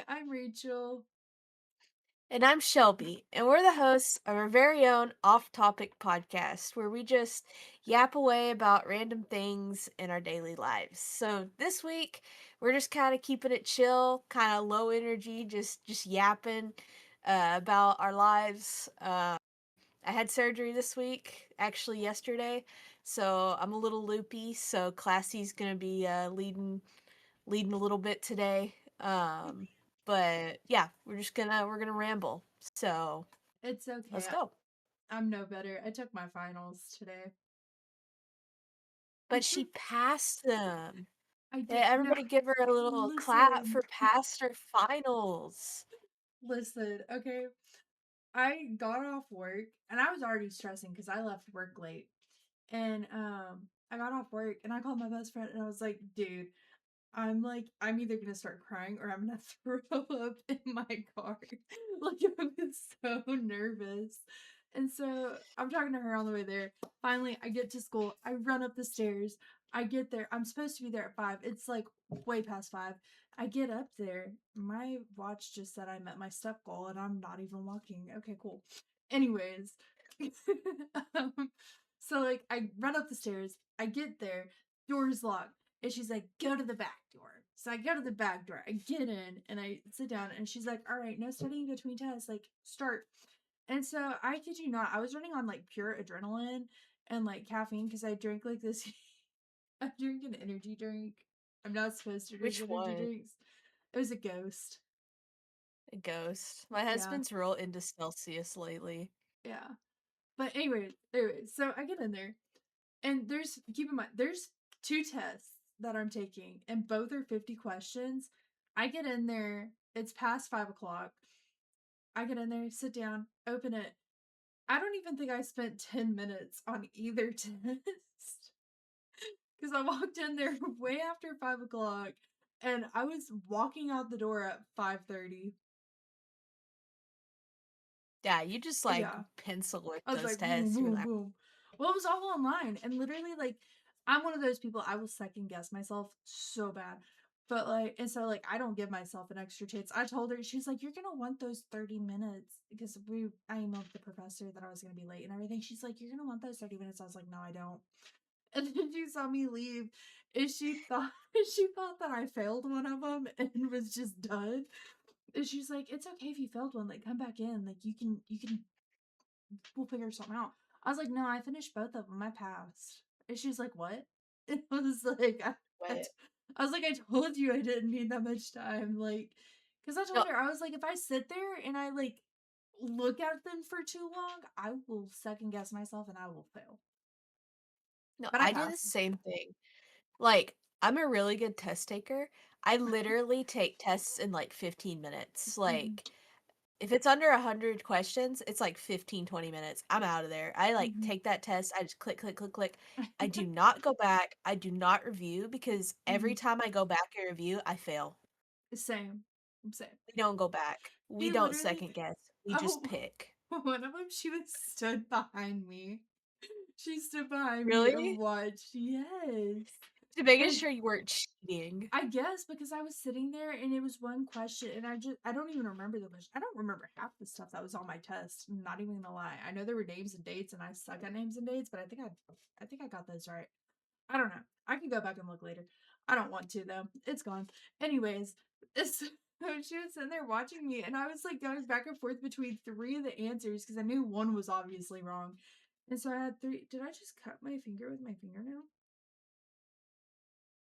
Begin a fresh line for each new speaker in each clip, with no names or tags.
I'm Rachel.
And I'm Shelby, and we're the hosts of our very own off topic podcast where we just yap away about random things in our daily lives. So this week, we're just kind of keeping it chill, kind of low energy, just yapping about our lives. I had surgery this week, actually yesterday, so I'm a little loopy. So Classy's gonna be leading a little bit today. But yeah, we're gonna ramble. So
It's okay.
let's go.
I'm no better. I took my finals today.
But she passed them.
I
Yeah,
did no.
everybody give her a little clap
Listen,
for past her finals.
listen. Okay, I got off work and I was already stressing because I left work late. And I got off work and I called my best friend and I was like, dude, I'm either gonna start crying or I'm gonna throw up in my car. Like I was so nervous. And so I'm talking to her on the way there. Finally, I get to school. I run up the stairs. I get there. I'm supposed to be there at 5. It's like way past 5. I get up there. My watch just said I met my step goal and I'm not even walking. Okay, cool. Anyways, um, so like I run up the stairs. I get there. Door's locked. And she's like, go to the back door. So I go to the back door. I get in and I sit down and she's like, all right, no studying between tests. Like, start. And so I kid you not, I was running on like pure adrenaline and like caffeine because I drank like this. I drink an energy drink. I'm not supposed to drink
Which
energy
one?
drinks. It was a ghost.
A ghost. My
Yeah.
husband's real into Celsius lately.
Yeah. But anyways, so I get in there and keep in mind, there's two tests that I'm taking, and both are 50 questions. I get in there, it's past 5 o'clock. I get in there, sit down, open it. I don't even think I spent 10 minutes on either test because I walked in there way after 5 o'clock and I was walking out the door at 5:30.
Yeah, you just like
Yeah.
pencil with
I was
those
like, boom,
tests. You're
boom,
like,
boom. Well, it was all online. And literally, like, I'm one of those people, I will second guess myself so bad. But, like, and so, like, I don't give myself an extra chance. I told her, she's like, you're going to want those 30 minutes because I emailed the professor that I was going to be late and everything. She's like, you're going to want those 30 minutes. I was like, no, I don't. And then she saw me leave and she thought, she thought that I failed one of them and was just done. And she's like, it's okay if you failed one. Like, come back in. Like, you can we'll figure something out. I was like, no, I finished both of them. I passed. And she's like, what? It was like,
what?
I was like, I told you I didn't need that much time. Like, because I
No,
told her, I was like, if I sit there and I like look at them for too long, I will second guess myself and I will fail.
no,
But I
I do the
passed.
same thing. Like, I'm a really good test taker. I literally take tests in like 15 minutes.
Mm-hmm.
Like, if it's under 100 questions, it's like 15, 20 minutes. I'm out of there. I like
Mm-hmm.
take that test. I just click, click, click, click. I do not go back. I do not review because
Mm-hmm.
every time I go back and review, I fail.
Same. Same.
We don't go back. We
She
don't
literally,
second guess. We just
oh,
pick.
one of them, she was stood behind me. She stood behind me and
Really?
watched. Yes.
To making
And
sure you weren't cheating.
I guess because I was sitting there and it was one question and I don't even remember the question. I don't remember half the stuff that was on my test. I'm not even gonna lie. I know there were names and dates and I suck at names and dates, but I think I got those right. I don't know. I can go back and look later. I don't want to though. It's gone. Anyways, so she was sitting there watching me and I was like going back and forth between three of the answers because I knew one was obviously wrong. And so I had three. Did I just cut my finger with my fingernail?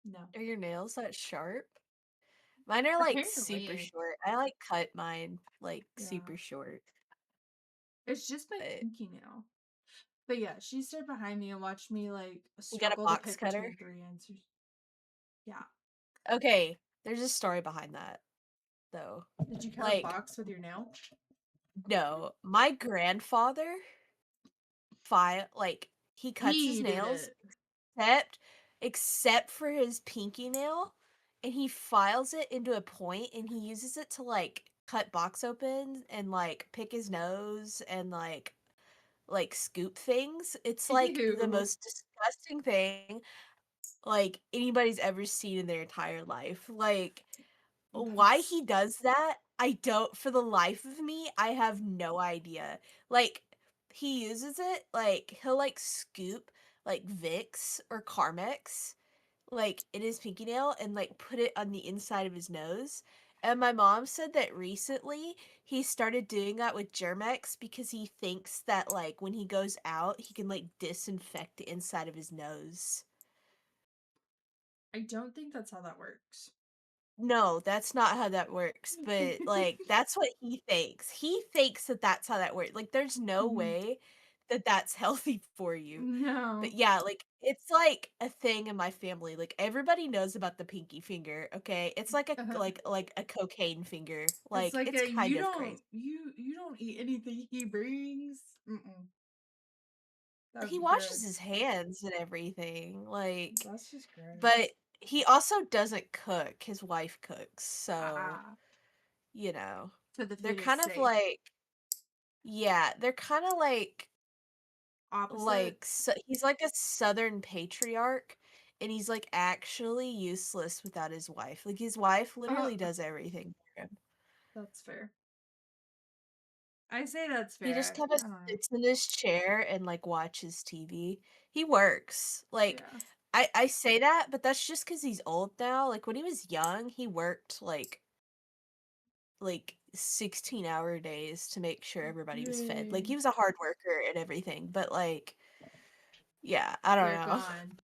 No.
Are your nails that sharp? Mine are like super
Apparently.
short. I like cut mine like
Yeah.
super short.
It's just my
But
pinky nail. But yeah, she stood behind me and watched me like
you got a
struggle to
box
pick
cutter?
between three answers. Yeah.
Okay, there's a story behind that though.
Did you cut a
Like,
box with your nail?
no, my grandfather file like he cuts his
He did
nails
it.
except except for his pinky nail, and he files it into a point and he uses it to like cut box opens and like pick his nose and like scoop things. It's like the
Ew.
most disgusting thing like anybody's ever seen in their entire life. why
That's
he does that, I don't for the life of me, I have no idea. Like, he uses it, like, he'll, like, scoop, like, Vicks or Carmex, like, in his pinky nail and, like, put it on the inside of his nose, and my mom said that recently he started doing that with Germ-X because he thinks that, like, when he goes out, he can, like, disinfect the inside of his nose.
I don't think that's how that works.
No, that's not how that works, but, like, that's what he thinks. He thinks that that's how that works. Like, there's no
Mhm.
way that that's healthy for you. But,
No.
yeah, like, it's, like, a thing in my family, like, everybody knows about the pinky finger, okay? It's like a like a cocaine finger.
It's
Like,
like
it's
a
kind of crazy.
you don't eat anything he brings. Mm-mm. That would
He
be
washes
gross.
his hands and everything, like
That's just
but
gross.
he also doesn't cook, his wife cooks, so,
Ah,
you know,
so the
they're
food is
kind of
safe.
like yeah, they're kinda
Opposite.
he's like a Southern patriarch, and he's, like, actually useless without his wife. Like, his wife
Oh,
literally does everything for him.
that's fair. I say that's
He just
fair.
kinda
I don't know.
sits in his chair and, like, watches TV. He works. Like,
Yeah.
I say that, but that's just because he's old now. Like, when he was young, he worked, like 16-hour days to make sure everybody was fed. Like, he
Dang.
was a hard worker and everything, but, like, yeah, I don't
They're
know.
gone.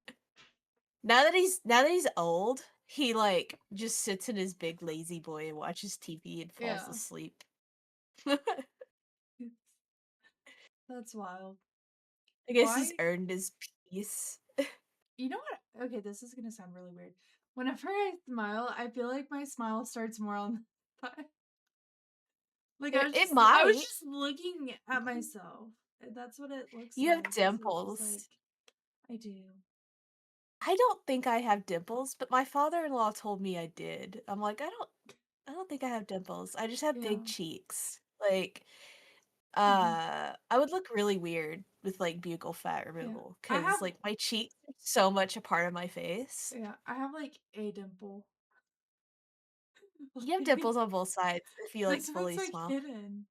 Now that he's old, he, like, just sits in his big lazy boy and watches TV and falls
Yeah.
asleep.
That's wild.
I guess he's
Why?
earned his peace.
You know what? Okay, this is gonna sound really weird. Whenever I smile, I feel like my smile starts more on the side. Like
It
I was
might.
just looking at myself. That's what it looks
You have
like. Is it's just
dimples.
like I do.
I don't think I have dimples, but my father-in-law told me I did. I'm like, I don't think I have dimples. I just have
Yeah.
big cheeks. Like,
Hmm.
I would look really weird with, like, buccal fat
Yeah.
removal
I have
because like, my cheeks are so much a part of my face.
yeah, I have like a dimple.
You have
Like,
dimples on both sides if you, like,
this one's
fully
like
smile.
hidden.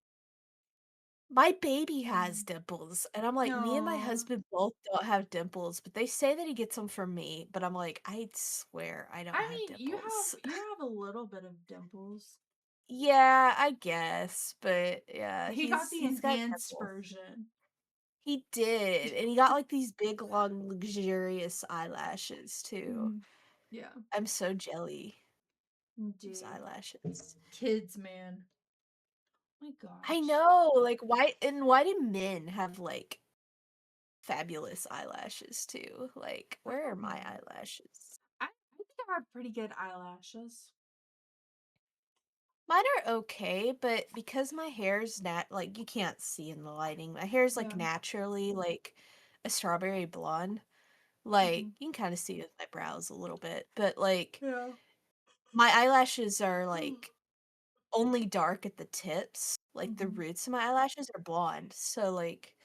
My baby has
Mm.
dimples, and I'm like, me and my
No.
husband both don't have dimples, but they say that he gets them from me, but I'm like, I swear I don't
I
have
mean,
dimples.
you have a little bit of dimples.
Yeah, I guess, but yeah,
He got the
he's got
enhanced
dimples.
version.
He did, and he got, like, these big, long, luxurious eyelashes too.
Mhm. Yeah.
I'm so jelly. Those
Dude.
eyelashes.
Kids, man. My
I
gosh.
know, like, why do men have, like, fabulous eyelashes too? Like,
I
where are
don't
my
know.
eyelashes?
I think I have pretty good eyelashes.
Mine are okay, but because my hair's like, you can't see in the lighting, my hair's, like,
Yeah.
naturally, like, a strawberry blonde.
Hmm.
Like, you can kinda see with my brows a little bit, but, like,
Yeah.
my eyelashes are, like, only dark at the tips, like, the
Hmm.
roots of my eyelashes are blonde, so, like,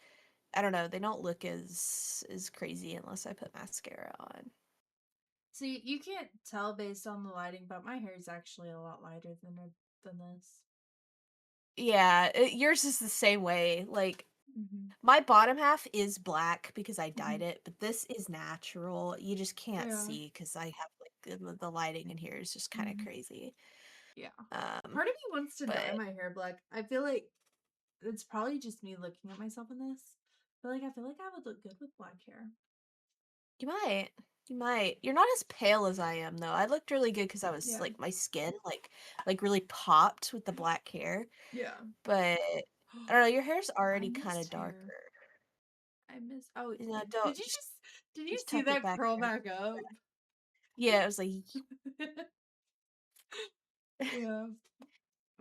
I don't know, they don't look as crazy unless I put mascara on.
See, you can't tell based on the lighting, but my hair is actually a lot lighter than this.
Yeah, yours is the same way, like,
Hmm.
my bottom half is black because I
Hmm.
dyed it, but this is natural, you just can't
Yeah.
see because I have, like, the lighting in here is just kinda
Hmm.
crazy,
Yeah.
um,
Part of me wants to dye
but
my hair black. I feel like it's probably just me looking at myself in this. But like I feel like I would look good with black hair.
you might. You might. You're not as pale as I am, though. I looked really good because I was
Yeah.
like my skin really popped with the black hair.
Yeah.
But I don't know. Your hair's
I
already kind of
missed hair.
darker.
I miss oh
You know,
did
don't
you did you
just
see
tuck it
that
back
curl
there.
back up?
Yeah, it was like,
Yeah.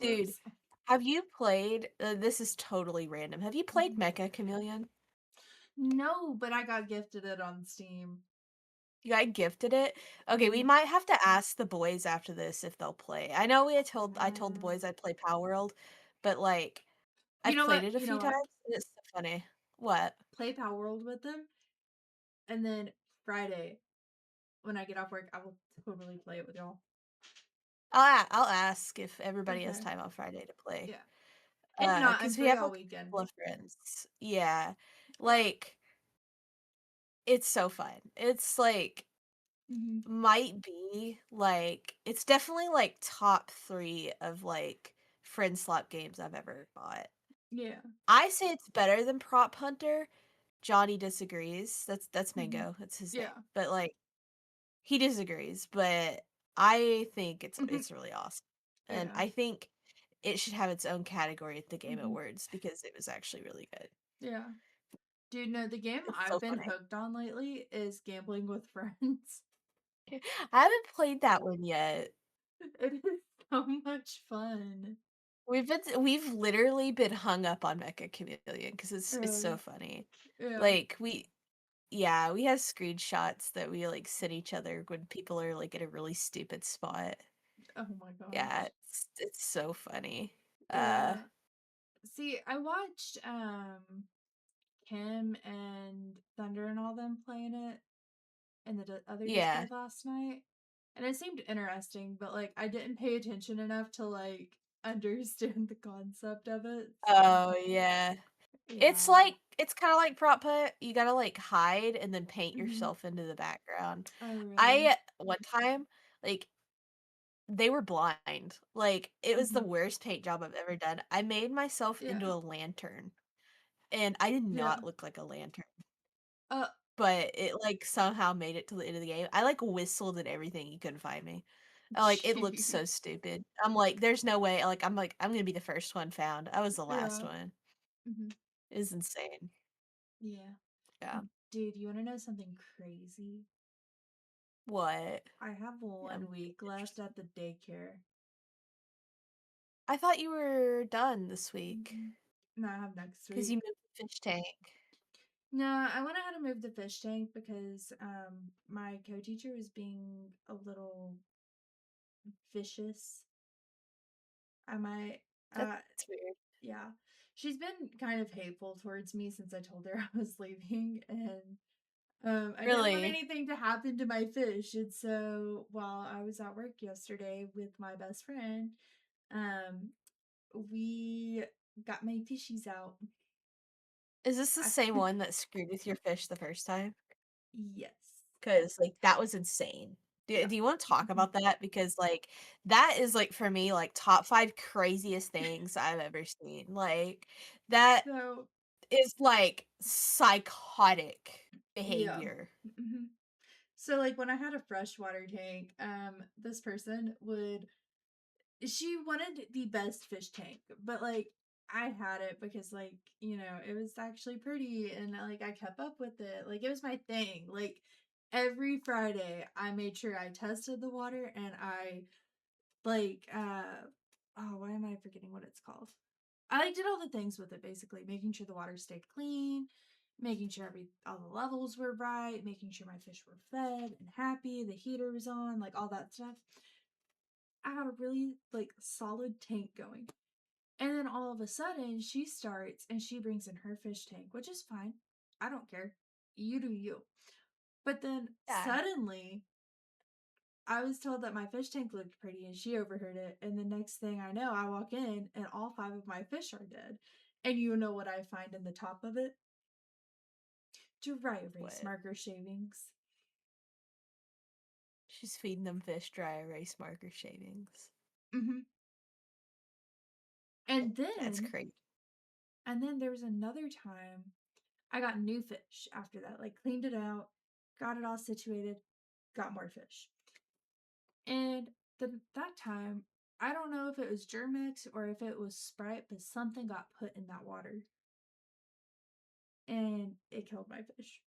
dude,
Whoops.
have you played? This is totally random. Have you played
Mhm.
Mecha Chameleon?
No, but I got gifted it on Steam.
You got gifted it? Okay, we
Mhm.
might have to ask the boys after this if they'll play. I know I told the
Uh,
boys I'd play Power World, but like
you
I've
know
played
what?
it a
You know
few
what?
times, and it's so funny. What?
Play Power World with them, and then Friday when I get off work, I will totally play it with y'all.
I'll ask if everybody has
Okay.
time on Friday to play.
Yeah. If not, I'm
Cause we
free
have,
all
like, a couple
weekend.
of friends. Yeah.
Yeah.
Like, it's so fun. It's, like,
Mhm.
might be, like it's definitely, like, top 3 of, like, friend slot games I've ever bought.
Yeah.
I say it's better than Prop Hunter. Johnny disagrees. That's
Mhm.
Mango, that's his name.
Yeah.
But, like, he disagrees, but I think
Mhm.
it's really awesome. And
Yeah.
I think it should have its own category at the Game
Mhm.
Awards because it was actually really good.
Yeah. Dude, no, the game
It's
I've
so
been
funny.
hooked on lately is gambling with friends.
I haven't played that one yet.
It is so much fun.
We've literally been hung up on Mecha Chameleon because it's so
Really.
funny.
Yeah.
Like, yeah, we have screenshots that we, like, send each other when people are, like, in a really stupid spot.
Oh my
Yeah,
gosh.
it's so funny. Uh,
Yeah. See, I watched Kim and Thunder and all them playing it in the other
yeah.
Discord last night, and it seemed interesting, but like I didn't pay attention enough to like understand the concept of it. So
Oh, yeah.
yeah.
It's kinda like prop hunt, you gotta, like, hide and then paint
Hmm.
yourself into the background.
Oh really?
I one time, like, they were blind, like, it was the
Hmm.
worst paint job I've ever done. I made myself
Yeah.
into a lantern, and I did
Yeah.
not look like a lantern,
Uh.
but it, like, somehow made it to the end of the game. I, like, whistled and everything, you couldn't find me. It looked so
Jeez.
stupid. I'm like, "There's no way," I'm gonna be the first one found. I was the last
Yeah.
one.
Hmm.
It was insane.
Yeah.
Yeah.
Dude, you want to know something crazy?
What?
I have
Yeah, I'm
1 week left
interested.
at the daycare.
I thought you were done this week
Hmm. No, I have next
because you
week.
moved the fish tank.
No, I went ahead and moved the fish tank because my co-teacher was being a little vicious. I might
That's weird.
yeah. She's been kind of hateful towards me since I told her I was leaving, and I didn't want
Really?
anything to happen to my fish. And so while I was at work yesterday with my best friend, um we got my fishies out.
Is this the
I,
same one that screwed with your fish the first time?
yes.
'Cause, like, that was insane.
Yeah.
Do you wanna talk
Mhm.
about that? Because, like, that is, like, for me, like, top 5 craziest things I've ever seen. Like, that
So
is, like, psychotic
yeah.
behavior.
Mhm. So like when I had a freshwater tank, this person would she wanted the best fish tank, but like I had it because like, it was actually pretty and like I kept up with it. Like it was my thing. Like every Friday I made sure I tested the water and I like oh, why am I forgetting what it's called? I like did all the things with it basically, making sure the water stayed clean, making sure all the levels were right, making sure my fish were fed and happy, the heater was on, like all that stuff. I had a really like solid tank going. And then all of a sudden she starts and she brings in her fish tank, which is fine. I don't care. You do you. But then
Yeah.
suddenly I was told that my fish tank looked pretty and she overheard it. And the next thing I know, I walk in and all 5 of my fish are dead. And you know what I find in the top of it? Dry erase
What?
marker shavings.
She's feeding them fish dry erase marker shavings.
Hmm. And
That's
then,
crazy.
and then there was another time I got new fish after that. Like cleaned it out, got it all situated, got more fish. And that time, I don't know if it was Germix or if it was Sprite, but something got put in that water and it killed my fish.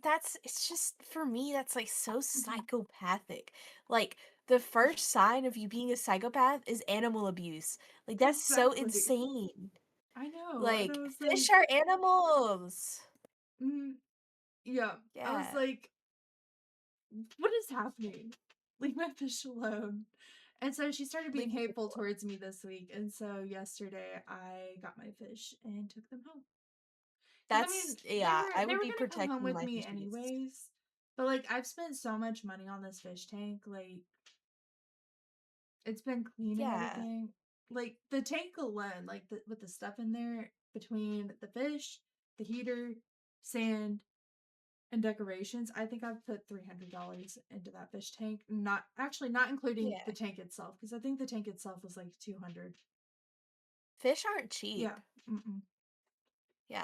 That's it's just for me, that's, like, so
Hmm.
psychopathic. Like, the first sign of you being a psychopath is animal abuse. Like, that's so
Exactly.
insane.
I know. And I
Like,
was
fish
like,
are animals.
mm, yeah. I was
Yeah,
like, what is happening? Leave my fish alone. And so she started being
leave the fish
hateful
alone.
towards me this week. And so yesterday I got my fish and took them home. Because I mean, they
Yeah,
were
I
they
would
were
be
gonna come home
protecting
with
my
me
fishies.
anyways. But like I've spent so much money on this fish tank, like It's been clean and
Yeah.
everything. Like the tank alone, like with the stuff in there between the fish, the heater, sand, and decorations, I think I've put $300 into that fish tank. Not including
Yeah.
the tank itself, because I think the tank itself was like 200.
Fish aren't cheap.
Yeah. Mm-mm.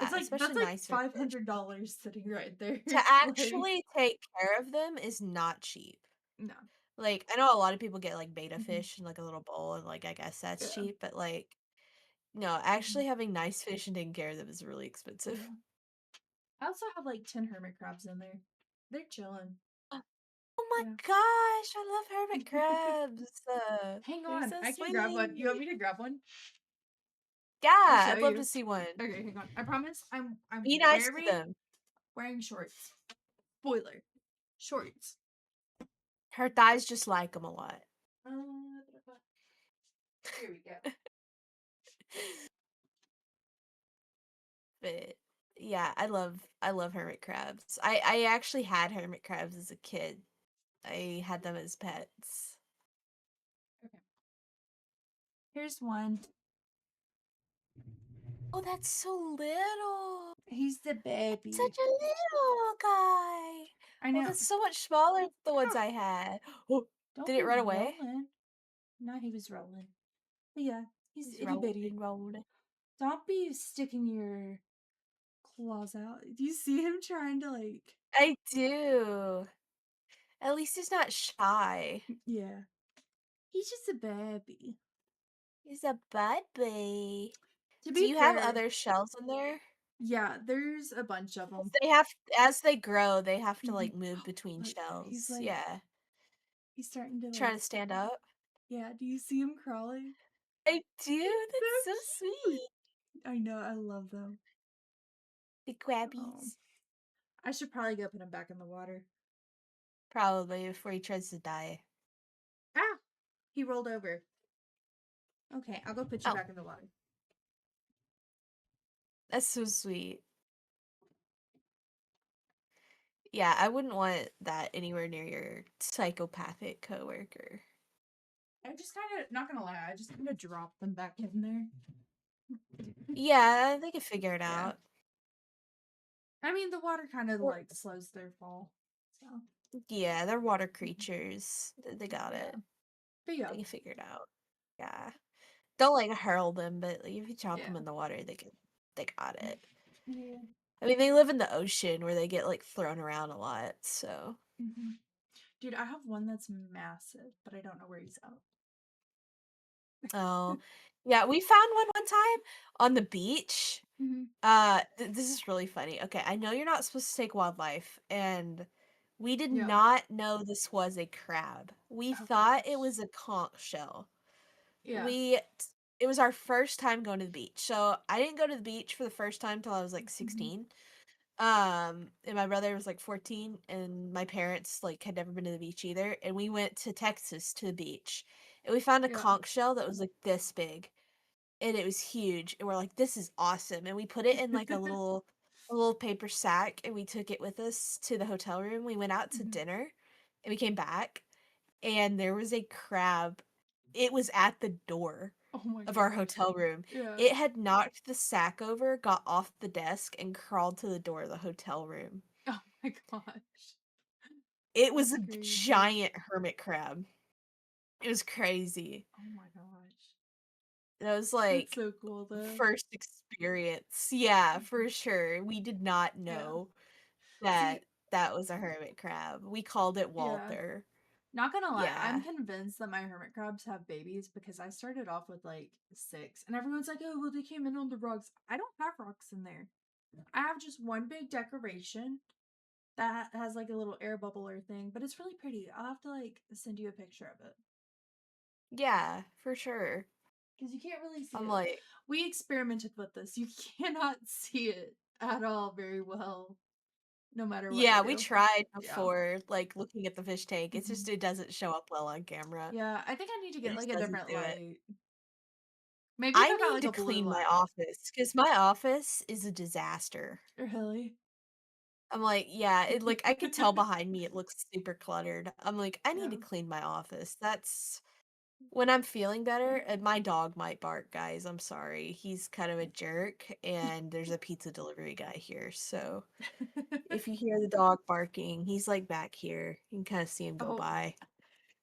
It's
Yeah,
like that's
especially
like
nicer fish.
$500 sitting right there.
To
Like
actually take care of them is not cheap.
no.
Like, I know a lot of people get, like, betta
Hmm.
fish in, like, a little bowl, and, like, I guess that's
Yeah.
cheap, but, like, no,
Hmm.
actually having nice fish and taking care of them is really expensive.
Yeah. I also have like 10 hermit crabs in there. They're chilling.
Oh my
Yeah.
gosh, I love hermit crabs.
Hang
They're
on,
so
I can grab one. You want
sweet.
me to grab one?
Yeah,
I'll show
I'd love to
you.
see one.
Okay, hang on. I promise. I'm
Be nice to them.
wearing shorts. Spoiler. Shorts.
Her thighs just like them a lot.
Uh, here we go.
But yeah, I love hermit crabs. I actually had hermit crabs as a kid. I had them as pets.
Okay. Here's one.
Oh, that's so little.
He's the baby.
Such a little guy.
I
Oh,
know.
that's so much smaller than the ones
Ah,
I had. Oh,
don't
did it
be
run away?
rolling. No, he was rolling. But yeah, he's
He's
itty bitty.
rolling, rolling.
Don't be sticking your claws out. Do you see him trying to like?
I do. At least he's not shy.
Yeah. He's just a baby.
He's a baby.
To
Do
be
you have
fair,
other shells in there?
yeah, there's a bunch of
'Cause
them.
they have as they grow, they have to,
Hmm.
like, move between
Look, he's
shells.
like
Yeah.
he's starting to
Trying
like.
to stand up.
Yeah. Do you see him crawling?
I do,
It's
that's so
so cute.
sweet.
I know. I love them.
The
Oh,
crabbies.
I should probably go put him back in the water.
Probably before he tries to die.
Ah, he rolled over. Okay, I'll go put you
Oh,
back in the water.
that's so sweet. Yeah, I wouldn't want that anywhere near your psychopathic coworker.
I just kind of, not gonna lie, I just kind of dropped them back in there.
Yeah, they can figure it
Yeah.
out.
I mean, the water kind of
Or
like slows their fall. So,
yeah, they're water creatures. They got
yeah.
it.
But yeah.
They can figure it out. Yeah. Don't like hurl them, but like, if you drop
Yeah.
them in the water, they got it.
Yeah.
I mean, they live in the ocean where they get like thrown around a lot, so.
Hmm. Dude, I have one that's massive, but I don't know where he's at.
Oh. Yeah, we found one time on the beach.
Hmm.
This is really funny. Okay, I know you're not supposed to take wildlife, and we did
Yeah.
not know this was a crab. We
Oh
thought it
gosh.
was a conch shell.
Yeah.
We it was our first time going to the beach. So I didn't go to the beach for the first time till I was like
Hmm.
16. And my brother was like 14, and my parents like had never been to the beach either. And we went to Texas to the beach, and we found a
Yeah.
conch shell that was like this big, and it was huge. And we're like, this is awesome. And we put it in like a little paper sack, and we took it with us to the hotel room. We went out to
Hmm.
dinner, and we came back, and there was a crab. It was at the door
Oh my
of our
gosh.
hotel room.
Yeah.
It had knocked the sack over, got off the desk, and crawled to the door of the hotel room.
Oh my gosh.
It was
That's
a
crazy.
giant hermit crab. It was crazy.
Oh my gosh.
That was
That's
like
so cool though.
first experience. Yeah,
Mhm.
for sure. We did not
Yeah.
know
See,
that that was a hermit crab. We called it
yeah.
Walter.
Not gonna lie, I'm
Yeah.
convinced that my hermit crabs have babies because I started off with like six, and everyone's like, "Oh, well, they came in on the rocks." I don't have rocks in there. I have just one big decoration that has like a little air bubbler thing, but it's really pretty. I'll have to like send you a picture of it
Yeah, for sure.
because you can't really see
I'm
it.
like,
We experimented with this. You cannot see it at all very well, no matter what you
yeah, we
do.
tried
Yeah.
before, like looking at the fish tank. It's
Hmm.
just it doesn't show up well on camera.
Yeah, I think I need to
It
get like
just
a
doesn't
different
do it.
light. Maybe if
I
I got
need
like
to
a blue
clean my
light.
office because my office is a disaster.
Really?
I'm like, yeah, it like I could tell behind me it looks super cluttered. I'm like, I need to
Yeah.
clean my office. That's when I'm feeling better, and my dog might bark, guys, I'm sorry. He's kind of a jerk, and there's a pizza delivery guy here, so if you hear the dog barking, he's, like, back here. You can kinda see him go
Oh.
by.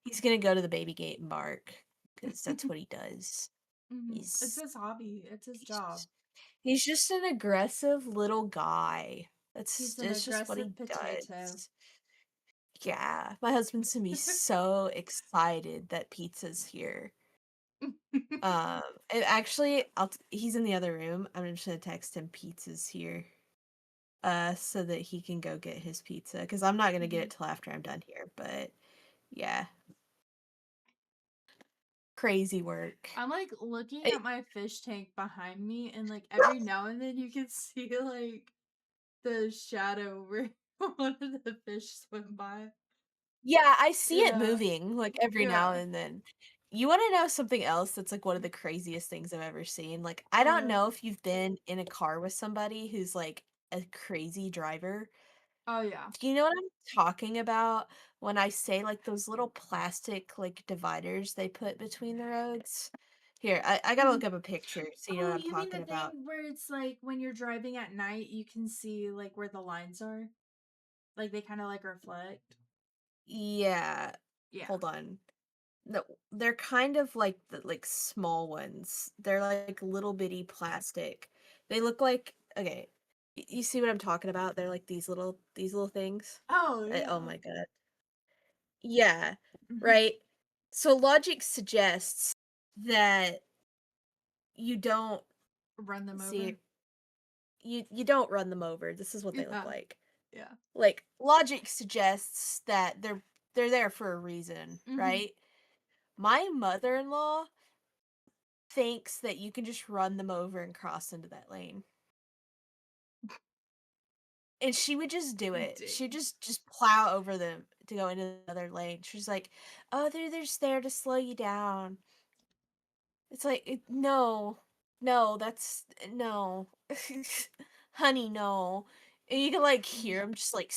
He's gonna go to the baby gate and bark, cause that's what he does.
It's
He's
his hobby. It's his
he's
job.
just he's just an aggressive little guy.
He's an
That's just what he
aggressive potato.
does. Yeah, my husband's gonna be so excited that pizza's here. Um, and actually, he's in the other room. I'm just gonna text him pizza's here, so that he can go get his pizza. Because I'm not gonna get
Mhm.
it till after I'm done here. But yeah, crazy work.
I'm like looking
It,
at my fish tank behind me, and like every now and then you can see like the shadow where one of the fish swim by.
yeah, I see it
Yeah,
moving like every now
yeah,
and then. You want to know something else that's like one of the craziest things I've ever seen? Like, I don't
what?
know if you've been in a car with somebody who's like a crazy driver.
Oh yeah.
Do you know what I'm talking about when I say, like, those little plastic, like, dividers they put between the roads? Here, I gotta look
Mhm.
up a picture so you know
Oh,
what I'm
you mean the
talking about.
thing where it's like when you're driving at night, you can see like where the lines are? Like they kind of like reflect?
Yeah.
Yeah.
Hold on. No, they're kind of like like, small ones. They're, like, little bitty plastic. They look like okay, you see what I'm talking about? They're like these little things.
Oh
Oh
yeah.
my god. Yeah,
Hmm.
right? So logic suggests that you don't
Run them over?
see you don't run them over. This is what they look
Yeah.
like.
Yeah.
Like logic suggests that they're there for a reason,
Hmm.
right? My mother-in-law thinks that you can just run them over and cross into that lane. And she would just do it. She'd
Dang.
just plow over them to go into the other lane. She's like, "Oh, they're just there to slow you down." It's like, no, no, that's no, honey, no. And you can like hear him just like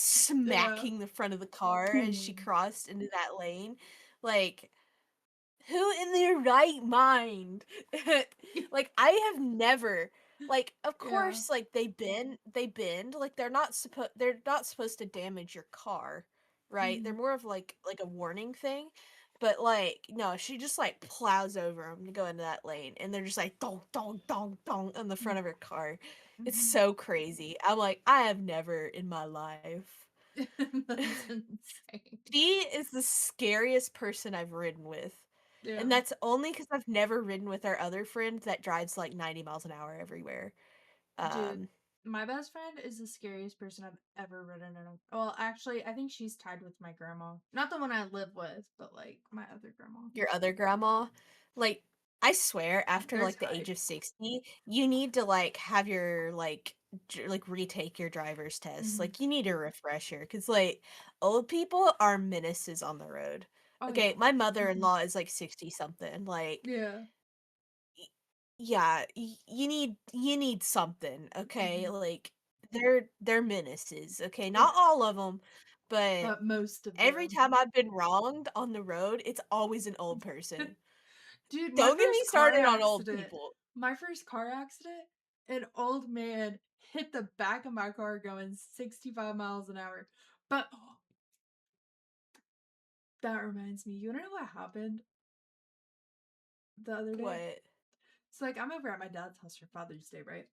Yeah.
smacking the front of the car as she
Boom.
crossed into that lane. Like, who in their right mind? Like, I have never like, of
Yeah.
course, like, they bend, like, they're not supposed to damage your car, right? They're
Hmm.
more of, like, a warning thing, but, like, no, she just, like, plows over them to go into that lane, and they're just like, "Donk, donk, donk, donk," on the front of her car. It's
Hmm.
so crazy. I'm like, "I have never in my life."
That's insane.
She is the scariest person I've ridden with, and
Yeah.
that's only because 'cause I've never ridden with our other friend that drives, like, 90 miles an hour everywhere.
Dude,
Um,
my best friend is the scariest person I've ever ridden in a well, actually, I think she's tied with my grandma. Not the one I live with, but like my other grandma.
your other grandma, like, I swear after,
They're
like, the age
tied.
of 60, you need to, like, have your, retake your driver's test,
Hmm.
like, you need a refresher because like, old people are menaces on the road.
Oh
Okay,
yeah.
my mother-in-law is, like, 60 something, like
Yeah.
Y yeah, you need something, okay?
Hmm.
Like, they're menaces, okay?
Yeah.
Not all of them, but
But most of
every
them.
time I've been wronged on the road, it's always an old person.
Dude, my
Don't get me
first car
started on old
accident.
people.
My first car accident, an old man hit the back of my car going 65 miles an hour. But that reminds me, you wanna know what happened the other day?
What?
So like I'm over at my dad's house for Father's Day, right?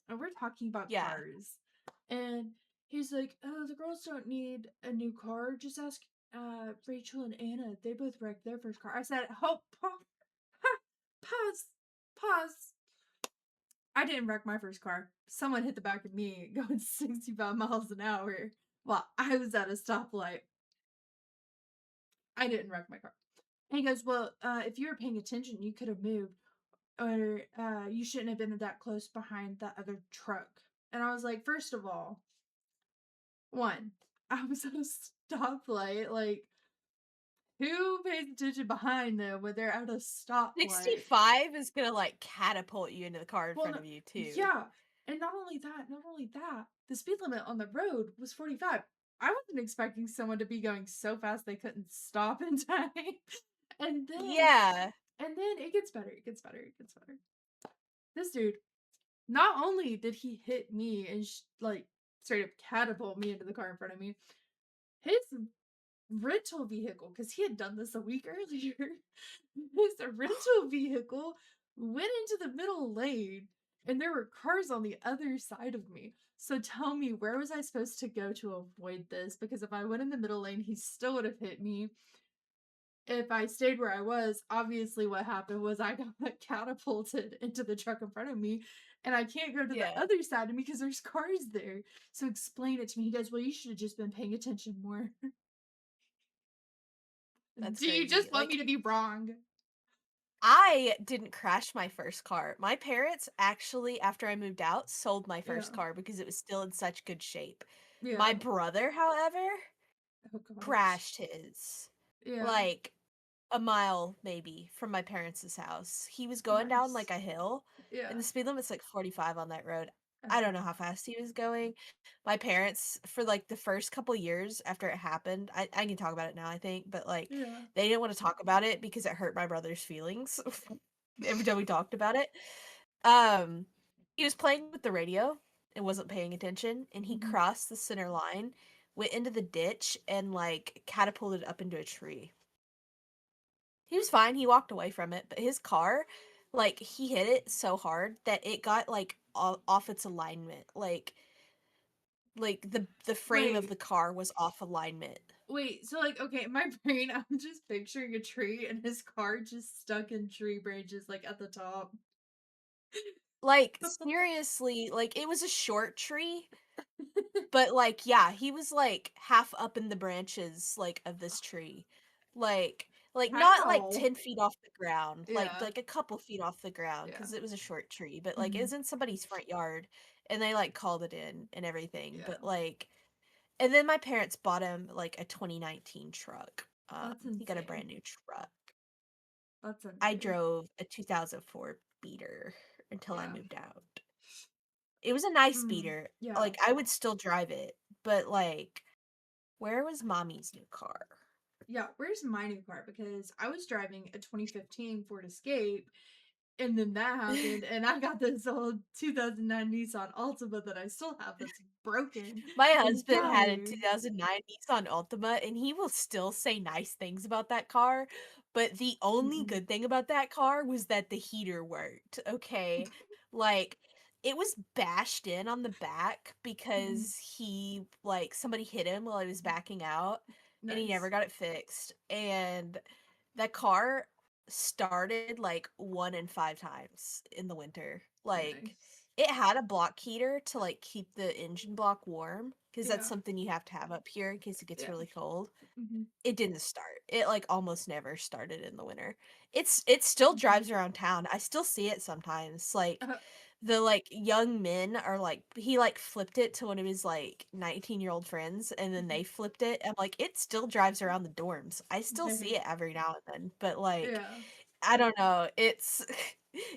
And we're talking about
Yeah.
cars. And he's like, "Oh, the girls don't need a new car. Just ask Rachel and Anna. They both wrecked their first car." I said, "Oh, pause. Pause. I didn't wreck my first car. Someone hit the back of me going 65 miles an hour while I was at a stoplight. I didn't wreck my car." And he goes, "Well, if you were paying attention, you could have moved, or you shouldn't have been that close behind that other truck." And I was like, first of all, one, I was at a stoplight. Like, who pays attention behind them when they're at a stoplight?
65 is gonna, like, catapult you into the car in
Well,
front
no,
of you too.
yeah. And not only that, the speed limit on the road was 45. I wasn't expecting someone to be going so fast they couldn't stop in time. And then
Yeah.
it gets better, it gets better, it gets better. This dude, not only did he hit me and like straight up catapult me into the car in front of me, his rental vehicle, because he had done this a week earlier, his rental vehicle went into the middle lane and there were cars on the other side of me. So tell me, where was I supposed to go to avoid this? Because if I went in the middle lane, he still would have hit me. If I stayed where I was, obviously what happened was I got catapulted into the truck in front of me, and I can't go to the
Yeah.
other side of me because there's cars there. So explain it to me. He goes, "Well, you should have just been paying attention more."
That's
Do you
crazy.
just want me to be wrong?
I didn't crash my first car. My parents actually, after I moved out, sold my
Yeah.
first car because it was still in such good shape. My
Yeah.
brother, however,
Oh gosh.
crashed his.
Yeah.
Like a mile maybe from my parents' house. He was going down like
Nice.
a hill, and
Yeah.
the speed limit's like 45 on that road. I don't know
Oh.
how fast he was going. My parents, for like the first couple years after it happened, I can talk about it now, I think, but like
Yeah.
they didn't want to talk about it because it hurt my brother's feelings every time we talked about it. Um, he was playing with the radio and wasn't paying attention, and he
Mhm.
crossed the center line, went into the ditch, and like catapulted up into a tree. He was fine, he walked away from it, but his car, like, he hit it so hard that it got, like, off its alignment, like, the frame of
Wait.
the car was off alignment.
Wait. So like, okay, in my brain, I'm just picturing a tree and his car just stuck in tree branches, like at the top.
Like, seriously, like, it was a short tree, but, like, yeah, he was, like, half up in the branches, like, of this tree. Not, like,
How?
10 feet off the ground,
Yeah.
like, a couple feet off the ground
Yeah.
because it was a short tree, but, like, it
Mhm.
was in somebody's front yard, and they, like, called it in and everything,
Yeah.
but, like and then my parents bought him, like, a 2019 truck.
That's
He got a
insane.
brand new truck.
That's
I
insane.
drove a 2004 Beater until I
Yeah.
moved out. It was a nice
Mm.
Beater,
Yeah.
like, I would still drive it, but, like, where was mommy's new car?
Yeah. Where's my new car? Because I was driving a 2015 Ford Escape, and then that happened, and I got this old 2009 Nissan Altima that I still have that's broken
My
and
husband had a
battered.
2009 Nissan Altima, and he will still say nice things about that car, but the only
Mm-mm.
good thing about that car was that the heater worked, okay? Like, it was bashed in on the back
Mm-mm.
because somebody hit him while he was backing out, and he never
Nice.
got it fixed, and that car started, like, 1 in 5 times in the winter. Like,
Nice.
it had a block heater to, like, keep the engine block warm, because that's
Yeah.
something you have to have up here in case it gets
Yeah.
really cold.
Mm-hmm.
It didn't start. It, like, almost never started in the winter. It still
Mm-hmm.
drives around town. I still see it sometimes, like,
Uh,
the, like, young men are, like he, like, flipped it to one of his, like, 19-year-old friends, and then
mhm.
they flipped it, and, like, it still drives around the dorms. I still see
Dang.
it every now and then, but, like,
Yeah.
I don't know, it's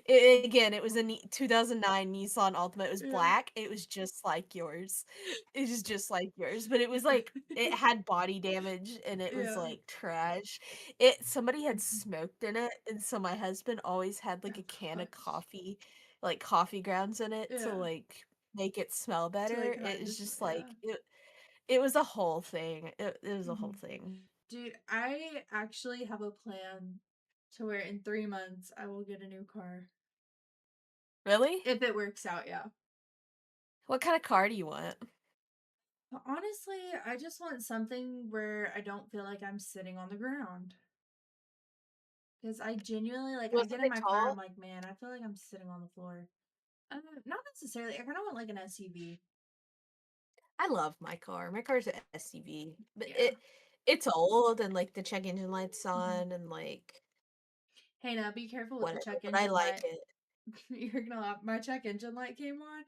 again, it was a 2009 Nissan Altima, it was
Yeah.
black, it was just like yours. It was just like yours, but it was, like it had body damage, and it was,
Yeah.
like, trash. Somebody had
Mhm.
smoked in it, and so my husband always had, like,
Oh
a can of
gosh.
coffee, like, coffee grounds in it to,
Yeah.
like, make it smell
To
better.
like
It
hide
was
this.
just,
Yeah.
like, it was a whole thing. It was a whole
Hmm.
thing.
Dude, I actually have a plan to where in 3 months I will get a new car.
Really?
If it works out, yeah.
What kinda car do you want?
But honestly, I just want something where I don't feel like I'm sitting on the ground. Because I genuinely, like,
You
I
want
get in
something
my car and I'm
tall?
like, man, I feel like I'm sitting on the floor. Not necessarily. I kind of want like an SUV.
I love my car. My car's a SUV, but
Yeah.
it's old and, like, the check engine light's
Hmm.
on and, like,
Hey, now be careful with the
whatever,
check
but I
engine
like
light.
it.
You're gonna laugh. My check engine light came on,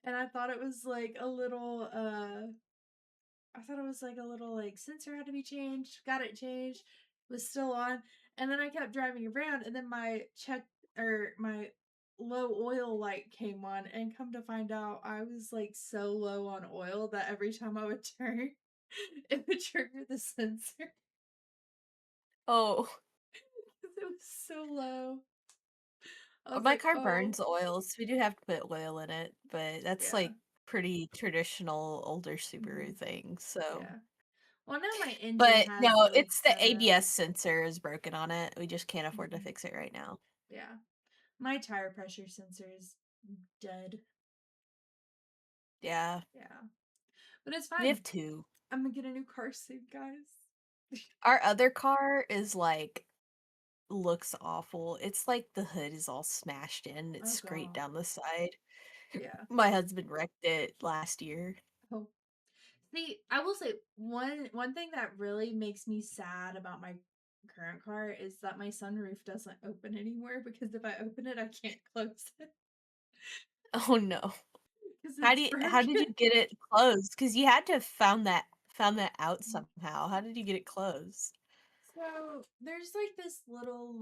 and I thought it was like a little. I thought it was like a little like sensor had to be changed. Got it changed. Was still on, and then I kept driving around, and then my check or my low oil light came on, and come to find out, I was like so low on oil that every time I would turn, it would trigger the sensor.
Oh,
So low. I was
My
like,
car
"Oh."
burns oil, so we do have to put oil in it, but that's,
Yeah.
like, pretty traditional older
Mhm.
Subaru thing, so
Yeah. Well, now my engine
but,
has,
no,
like,
it's the ABS sensor is broken on it, we just can't afford to
mhm,
fix it right now.
yeah. My tire pressure sensor is dead.
Yeah,
Yeah. But it's
we have
fine.
2.
I'm gonna get a new car soon, guys.
Our other car is, like looks awful, it's like the hood is all smashed in, it's
Oh
straight
god.
down the side.
Yeah.
My husband wrecked it last year.
Oh. See, I will say one thing that really makes me sad about my current car is that my sunroof doesn't open anymore because if I open it, I can't close it
Oh, no.
because it's
How did
broken.
you get it closed? Because you had to have found that out somehow. How did you get it closed?
So there's like this little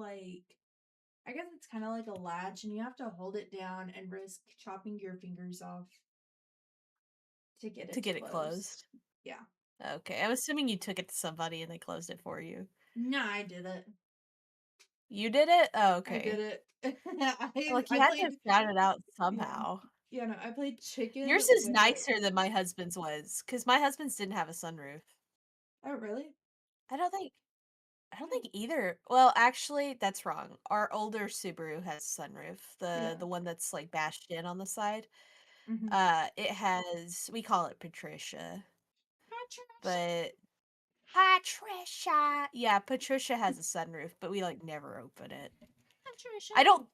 I guess it's kind of like a latch, and you have to hold it down and risk chopping your fingers off to get
To
it
get it
closed.
closed?
Yeah.
Okay, I'm assuming you took it to somebody and they closed it for you.
No, I did it.
You did it? Oh,
I did
okay.
it.
Like, you
I
had to have
played.
found it out
Yeah.
somehow.
Yeah, no, I played chicken
Yours is
with it.
nicer than my husband's was, because my husband's didn't have a sunroof.
Oh, really?
I don't think I don't
Yeah.
think either well, actually, that's wrong. Our older Subaru has sunroof,
Yeah.
the one that's, like, bashed in on the side.
Mhm.
It has we call it Patricia,
Patricia.
but Patricia! Yeah, Patricia has a sunroof, but we, like, never open it.
Patricia.
I don't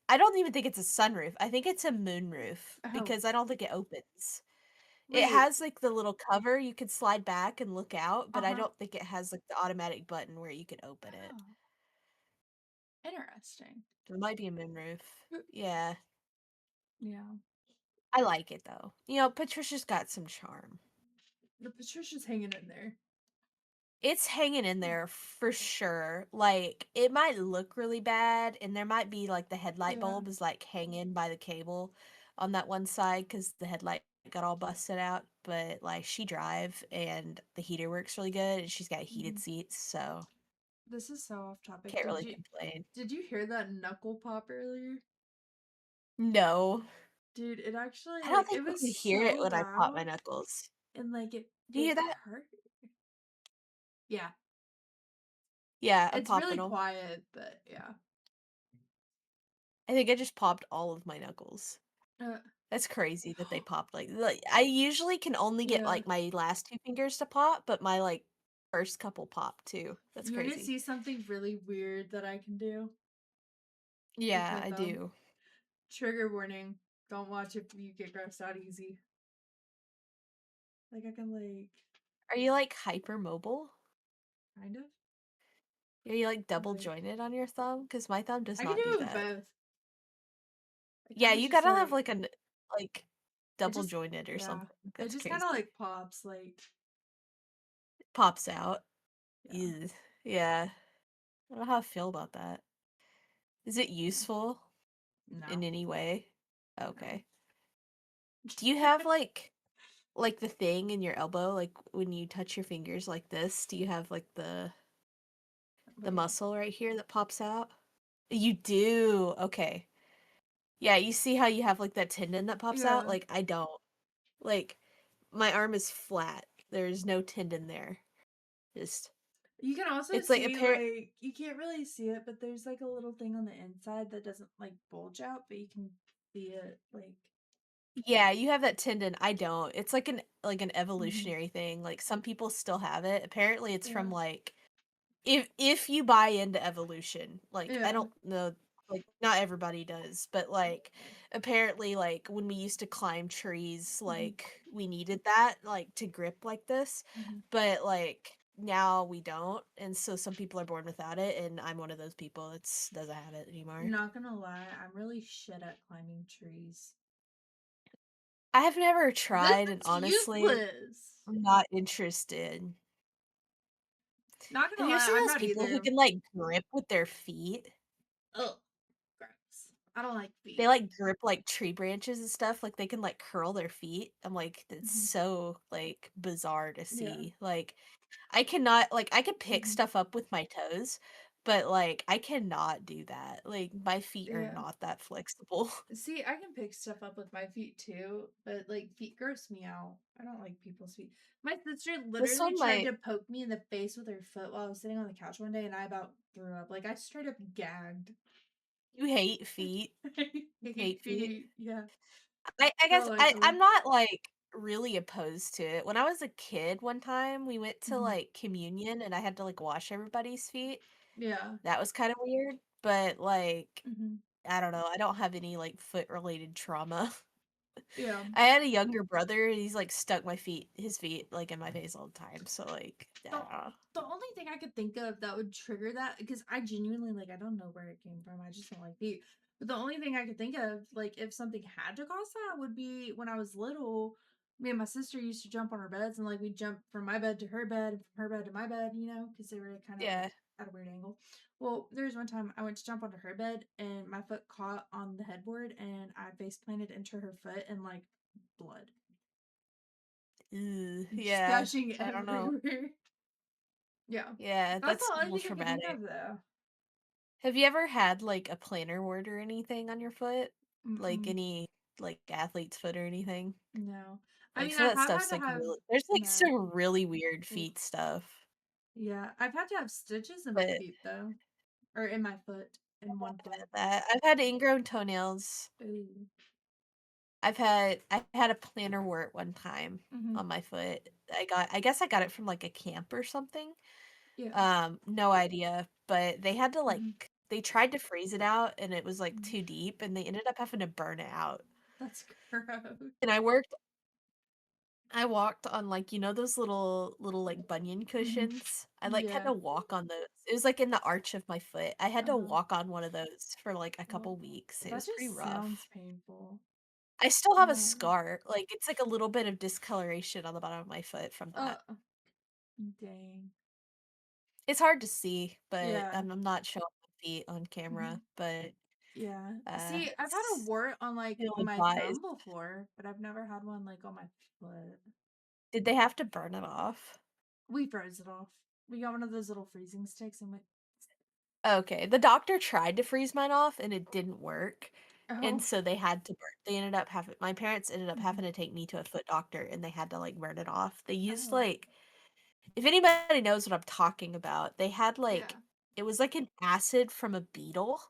I don't even think it's a sunroof, I think it's a moonroof,
Oh,
because I don't think it opens. It
wait.
has, like, the little cover you could slide back and look out, but I
Uh-huh.
don't think it has, like, the automatic button where you can open it.
Oh, interesting.
It might be a moonroof. Yeah.
Yeah.
I like it, though. You know, Patricia's got some charm.
The Patricia's hanging in there.
It's hanging in there for sure. Like, it might look really bad, and there might be, like, the headlight
Yeah.
bulb is, like, hanging by the cable on that one side because the headlight got all busted out, but, like, she drive, and the heater works really good, and she's got heated
Mhm.
seats, so
This is so off topic.
can't really complain.
Did you hear that knuckle pop earlier?
No.
Dude, it actually
I don't
it
think you
was
could hear it
so
when I pop my
loud
knuckles.
and
Do you
it
hear that?
hurt. Yeah.
Yeah, I'm
It's
popping
really
them.
quiet, but yeah.
I think I just popped all of my knuckles.
Uh,
That's crazy that they popped like, I usually can only get,
yeah.
like, my last 2 fingers to pop, but my, like, first couple pop too. That's
You want to
crazy.
see something really weird that I can do with
Yeah,
my
I
thumb?
do.
Trigger warning. Don't watch if you get grossed out easy. Like I can
Are you, like, hypermobile?
kind of
Are you, like, double
like
jointed on your thumb? Because my thumb does
I can
not
do
do
it with
that.
both. I
Yeah,
kind of
you
just
gotta have, like, an like,
it
double
just
jointed or
yeah.
something.
It
That's
just kind of
crazy.
pops
Pops out.
yeah.
Ew. Yeah. I don't know how I feel about that. Is it useful in
No.
any way?
No.
Okay. Do you have, like, the thing in your elbow, like, when you touch your fingers like this, do you have, like, the
Wait.
muscle right here that pops out? You do, okay. Yeah, you see how you have, like, that tendon that pops out?
Yeah.
Like, I don't. Like, my arm is flat. There's no tendon there. Just
You can also
it's like
see
apparent
you can't really see it, but there's a little thing on the inside that doesn't bulge out, but you can see it
yeah, you have that tendon, I don't. It's like an
mhm.
evolutionary thing, like, some people still have it. Apparently, it's
Yeah.
from, like if you buy into evolution, like, I
Yeah.
don't know, like, not everybody does, but, like, apparently, like, when we used to climb trees,
Mhm.
like, we needed that, like, to grip like this,
Mhm.
but, like, now we don't, and so some people are born without it, and I'm one of those people that's doesn't have it anymore.
Not gonna lie, I'm really shit at climbing trees.
I have never
This
tried, and
is
honestly,
useless.
I'm not interested.
Not
Have
gonna
you ever
lie,
seen
I'm
those
not
people who
either.
can, like, grip with their feet?
Ugh, gross. I don't like
They,
feet.
like, grip, like, tree branches and stuff, like, they can, like, curl their feet. I'm like, "That's
Mhm.
so, like, bizarre to
Yeah.
see." Like, I cannot like, I could pick
Mhm.
stuff up with my toes, but, like, I cannot do that. Like, my feet are
Yeah.
not that flexible.
See, I can pick stuff up with my feet too, but like feet gross me out. I don't like people's feet. My sister
This
literally
one
tried
might
to poke me in the face with her foot while I was sitting on the couch one day and I about threw up. Like I straight up gagged.
you hate feet.
I
You
hate
hate feet.
feet. Yeah.
I
Not
guess
likely.
I'm not, like, really opposed to it. When I was a kid, one time, we went to,
Hmm.
like, communion, and I had to, like, wash everybody's feet.
Yeah.
That was kinda weird, but, like,
Hmm.
I don't know, I don't have any, like, foot-related trauma.
Yeah.
I had a younger brother, and he's, like, stuck his feet, like, in my face all the time, so, like,
The
yeah.
the only thing I could think of that would trigger that, because I genuinely like I don't know where it came from. I just don't like feet. But the only thing I could think of, like if something had to cause that, would be when I was little. Me and my sister used to jump on our beds, and like we'd jump from my bed to her bed, and from her bed to my bed, because they were kind of like
Yeah.
at a weird angle. Well, there was one time I went to jump onto her bed, and my foot caught on the headboard, and I face planted into her foot, and like blood
Ew,
just
yeah.
gushing
I don't know.
everywhere. Yeah.
Yeah,
That's
that's
the
a
only
little
thing I could think
traumatic.
of, though.
Have you ever had, like, a plantar wart or anything on your foot? Like,
Mm-mm.
any, like, athlete's foot or anything?
No. I
Like,
mean,
some
I
of that
have had
stuff's,
to
like,
have
really there's, like,
no.
some really weird
Oof.
feet stuff,
Yeah, I've had to have stitches in my
but
feet, though. Or in my foot. In one foot.
I've had ingrown toenails.
Ooh.
I had a plantar wart one time
Mhm.
on my foot. I guess I got it from, like, a camp or something.
Yeah.
No idea, but they had to, like
Mhm.
they tried to freeze it out, and it was, like,
Mhm.
too deep, and they ended up having to burn it out.
That's gross.
And I walked on, like, those little, like, bunion
Mhm.
cushions? I, like, had to
Yeah.
walk on those. It was, like, in the arch of my foot. I had to
Uh-huh.
walk on one of those for, like, a
Well,
couple weeks. It
that
was pretty
just sounds
rough.
painful.
I still have a
Oh.
scar. Like, it's, like, a little bit of discoloration on the bottom of my foot from
Uh,
that.
dang.
It's hard to see, but
Yeah.
I'm not showing my feet on camera,
Mhm.
but,
Yeah. See, I've had a
it's
wart on like
ill
my thumb
advised.
before, but I've never had one like on my foot.
Did they have to burn it off?
We froze it off. We got one of those little freezing sticks and went,
Okay, the doctor tried to freeze mine off, and it didn't work, and
oh,
so they ended up having my parents ended up having
mhm.
to take me to a foot doctor, and they had to, like, burn it off. They used,
Oh,
like if anybody knows what I'm talking about, they had, like
yeah.
it was like an acid from a beetle,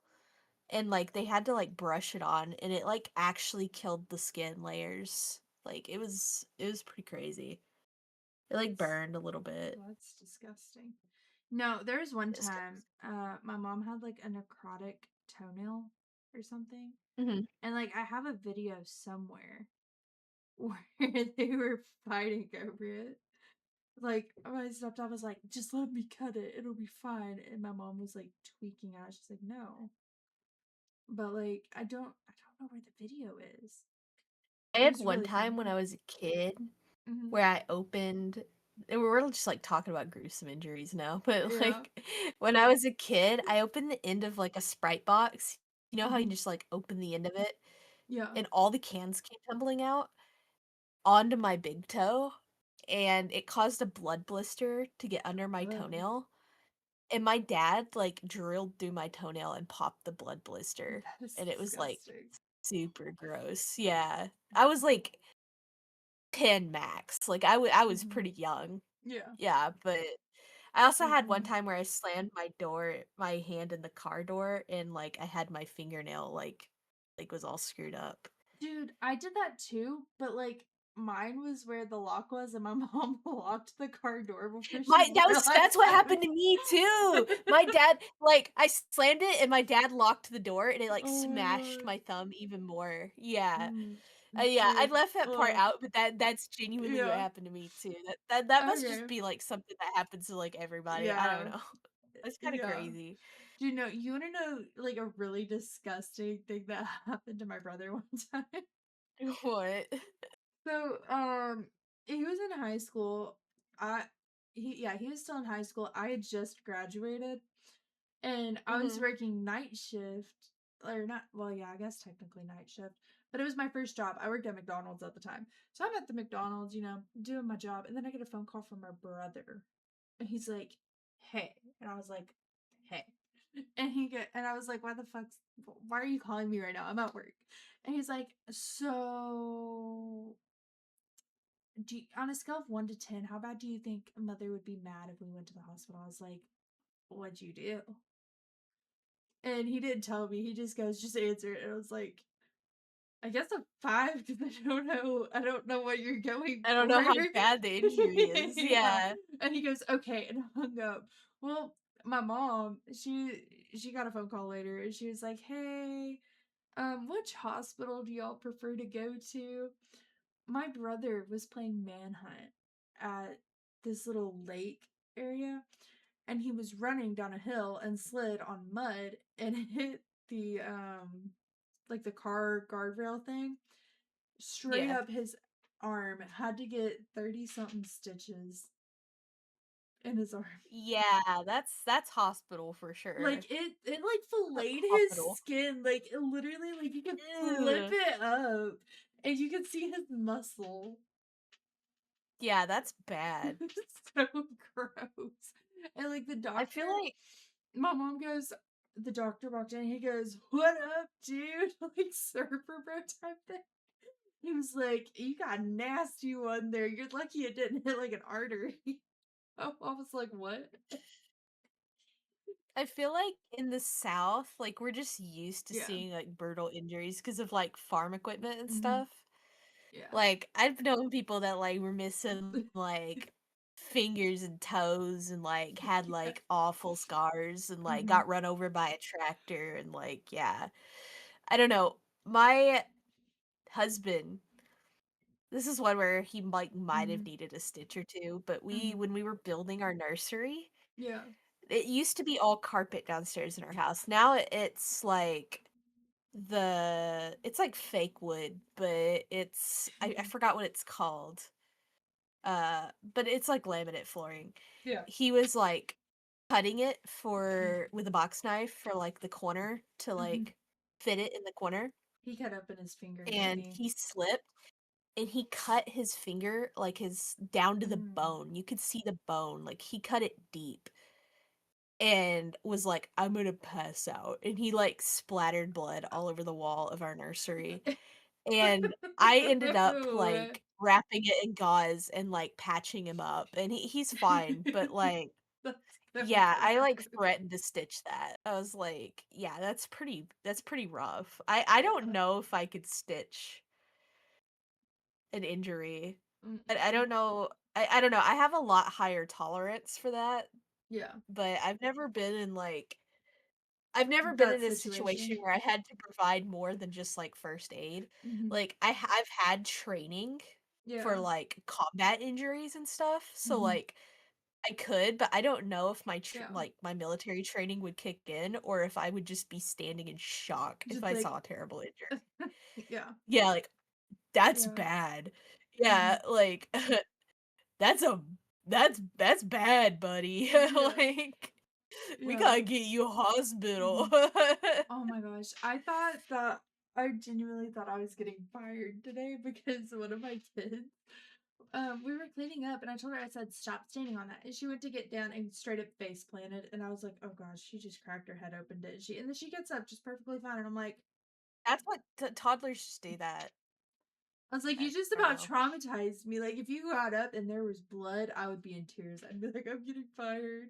and, like, they had to, like, brush it on, and it, like, actually killed the skin layers. Like, it was pretty crazy. It, like,
That's
burned a little bit.
that's disgusting. No, there was one
It was
time,
gross.
my mom had like a necrotic toenail or something,
Mhm.
and like I have a video somewhere where they were fighting over it. Like my stepdad was like, "Just let me cut it; it'll be fine," and my mom was like tweaking out. She's like, "No," but like I don't know where the video is.
I
It
had
was
one
really
time when
funny.
I was a kid
Hmm.
where I opened and we're just, like, talking about gruesome injuries now, but,
Yeah.
like, when I was a kid, I opened the end of, like, a Sprite box. You know how you
Hmm.
can just, like, open the end of it,
Yeah.
and all the cans came tumbling out onto my big toe, and it caused a blood blister to get under my
Ugh,
toenail, and my dad, like, drilled through my toenail and popped the blood blister,
that is
and it was, like,
disgusting.
super gross. Yeah. I was, like, 10 max. Like, I was
Hmm.
pretty young.
Yeah.
Yeah, but I also had one
Mm-mm.
time where I slammed my hand in the car door, and, like, I had my fingernail, was all screwed up.
Dude, I did that too, but like mine was where the lock was, and my mom locked the car door before she
My that was
realized
that's what
I was.
happened to me too. My dad I slammed it, and my dad locked the door, and it, like,
Oh my
smashed
god.
my thumb even more. Yeah.
Mm,
Yeah, I
dude.
left that part
Ugh.
out, but that's genuinely what
Yeah.
happened to me too. That must just
Okay.
be, like, something that happens to, like, everybody. I don't
Yeah.
know. That's kinda
Yeah.
crazy.
Do you want to know like a really disgusting thing that happened to my brother one time?
What?
So, he was in high school. I he was still in high school. I had just graduated, and I was
Mhm.
working night shift, or not, well, yeah, I guess technically night shift, but it was my first job. I worked at McDonald's at the time. So I'm at the McDonald's, doing my job, and then I get a phone call from my brother. And he's like, "Hey." And I was like, "Hey." And I was like, why are you calling me right now? I'm at work. And he's like, so on a scale of 1 to 10, how bad do you think a mother would be mad if we went to the hospital? I was like, what'd you do? And he didn't tell me. He just goes, just answer it. And I was like, I guess a 5 because I don't know what you're going
I don't know
for.
how bad the injury is.
Yeah.
Yeah.
And he goes, okay, and hung up. Well, my mom, she got a phone call later and she was like, hey, which hospital do y'all prefer to go to? My brother was playing manhunt at this little lake area and he was running down a hill and slid on mud and hit the like the car guardrail thing straight
Yeah.
up his arm, had to get 30 something stitches in his arm.
Yeah, that's hospital for
Like
sure.
it like filleted his
Hospital.
skin, like it literally like you could flip
Ew.
it up and you could see his muscle.
Yeah, that's bad.
It's so gross. And like the
I feel
doctor,
like
my mom goes, the doctor walked in, he goes, what up, dude? Like surfer bro type thing. He was like, you got a nasty one there. You're lucky it didn't hit like an artery. I was like, what?
I feel like in the South, like we're just used to
Yeah.
seeing like brutal injuries because of like farm equipment and
Hmm.
stuff.
Yeah.
Like I've known people that like were missing like fingers and toes and like had
Yeah.
like awful scars and like
Hmm.
got run over by a tractor and like yeah. I don't know. My husband, this is one where he like might have
Hmm.
needed a stitch or two, but we
Hmm.
when we were building our nursery,
Yeah.
it used to be all carpet downstairs in our house. Now it's like it's like fake wood, but I
Hmm.
forgot what it's called. But it's like laminate flooring.
Yeah.
He was like cutting it for with a box knife for like the corner to
Hmm.
like fit it in the corner,
He cut open his finger, didn't
and
he?
he slipped and he cut his finger like his down to the
Mm.
bone. You could see the bone, like he cut it deep and was like, I'm gonna pass out. And he like splattered blood all over the wall of our nursery. And I ended up
Ew.
like wrapping it in gauze and like patching him up. And he's fine, but like
That's so
yeah, I like
gross.
threatened to stitch that. I was like, yeah, that's pretty rough. I don't
Yeah.
know if I could stitch an injury. I
Mm-mm.
don't know. I don't know. I have a lot higher tolerance for that,
Yeah.
but I've never been in
That
a situation
situation.
where I had to provide more than just like first aid.
Hmm.
Like I've had training for
Yeah.
like combat injuries and stuff. So
Hmm.
like I could, but I don't know if
Yeah.
like my military training would kick in or if I would just be standing in shock if
Just
I
like,
saw a terrible injury.
yeah.
Yeah, like that's
Yeah.
bad.
Hmm.
Yeah, like that's a that's bad, buddy.
Yeah.
Like we
Yeah.
gotta get you a hospital.
Hmm. Oh my gosh. I genuinely thought I was getting fired today because one of my kids, we were cleaning up and I told her, I said, stop standing on that. And she went to get down and straight up face planted. And I was like, oh gosh, she just cracked her head open, didn't she? And then she gets up just perfectly fine. And I'm like,
That's what toddlers just do that.
you just
I don't
about
know.
traumatized me. Like, if you got up and there was blood, I would be in tears. I'd be like, I'm getting fired.